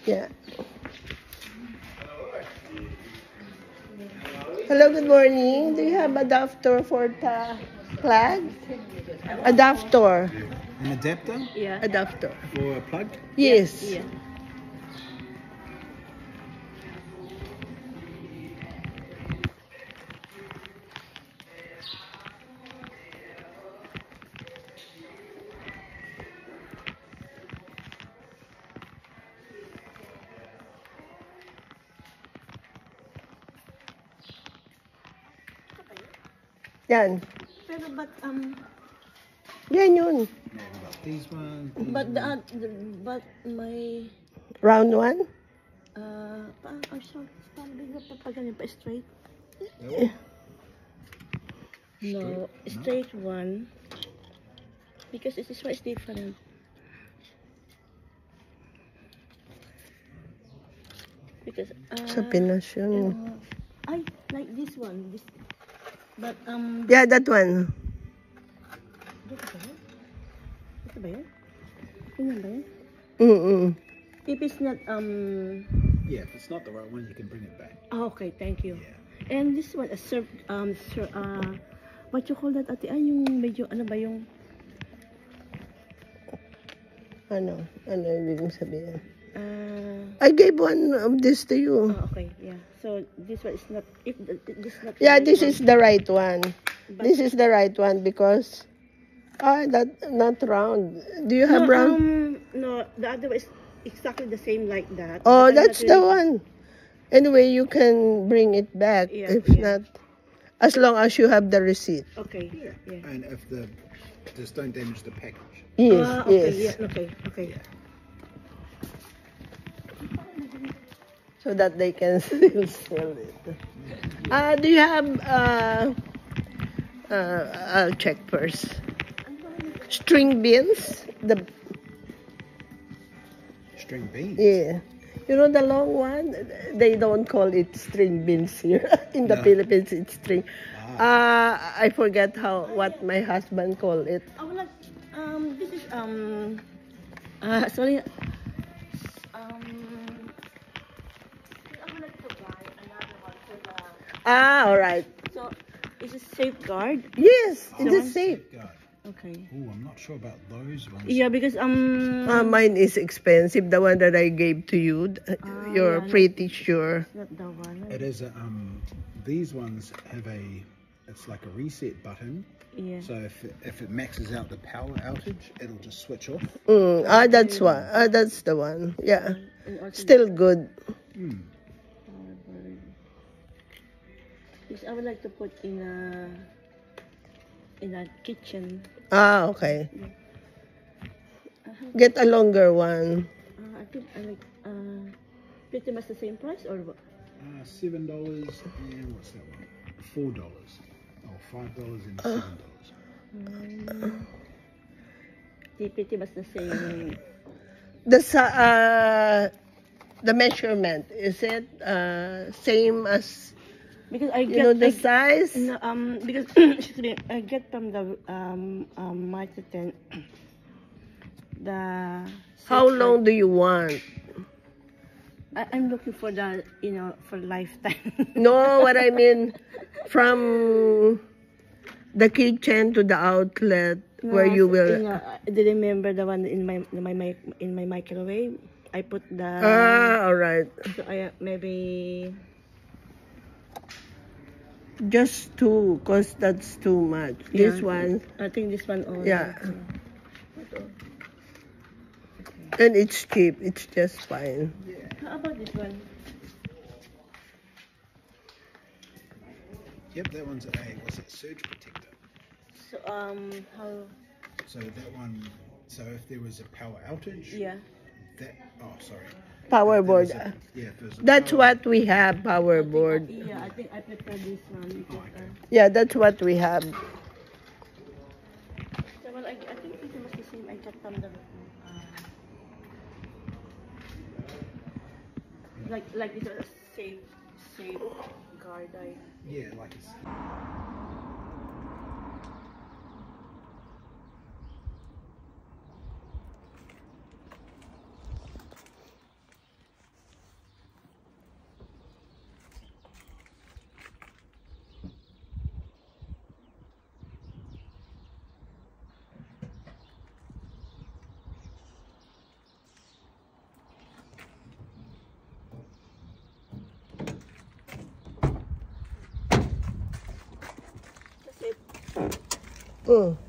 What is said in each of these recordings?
Yeah. Hello, good morning. Do you have adapter for the plug? Adapter. An adapter Yeah. Adapter. for a plug? Yes. Yeah. Yan. Pero Yan yun. No, we've got these ones. but my Round one? paano bigla pa ganyan pa straight? They're all No, straight one. Because this one is different. Because Sa Pinas yun. I like this one. But Yeah, that one. ito ba yun? Ganyan ba yun? Mm-mm. If it's not Yeah, if it's not the right one, you can bring it back. okay, thank you. Yeah. And this one, what you call that, ate? Ay, yung medyo, ano ba yung, Ano ibig sabihin? I gave one of this to you. okay, yeah. So, this one is not, this is not. Yeah, this is the right one. But- This is the right one because that not round. Do you have round? No, the other one is exactly the same like that. Oh, But I'm that's not the really- one. Anyway, you can bring it back Yeah, if yeah. not, as long as you have the receipt. Okay, yeah. And if just don't damage the package. Yes, Okay, yes. yeah, okay. So that they can still sell it. Do you have? I'll check first. String beans. The String beans. Yeah. You know the long one? They don't call it string beans here. In the No. Philippines, it's string. I forget what my husband called it. I would like, this is, sorry, I would like to buy another one for the, All right. so, is it safeguard? Yes, So- it is safe. Okay. Oh, I'm not sure about those ones. Yeah, because, Mine is expensive. The one that I gave to you, you're yeah, pretty sure. not the one. It is these ones have it's like a reset button. Yeah. So if it maxes out the power outage, it'll just switch off. That's one. That's the one. Yeah. And also Still good. because I would like to put in a kitchen. Okay. Get a longer one. I think I like, pretty much the same price or what? $7 and what's that one? $4. Oh, $5 and $7. Pretty much the same. The measurement, is it same as Because I you get know the size? no, because excuse me, I get from the marketing the. How long do you want? I'm looking for the for lifetime. No, what I mean from the kitchen to the outlet where you will. I did remember the one in my microwave. I put the. All right. So I maybe. Just two, cause that's too much. Yeah, This one, I think this one. Oh, yeah. And it's cheap. It's just fine. How about this one? Yep, that one's what's it, surge protector. So how? So that one, so if there was a power outage, Yeah. sorry. Power board. Yeah, if there's a That's power- what we have. Power board. Yeah, I think I prefer this one. Yeah, that's what we have. So, well, I think it was the same. I got from the like this was a safe guard. Yeah, like it's.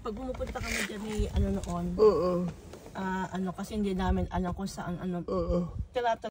Pag pumupunta kami dyan ni ano noon, Oo. ano kasi hindi namin alam kung saan ano. Oo. Tinatanong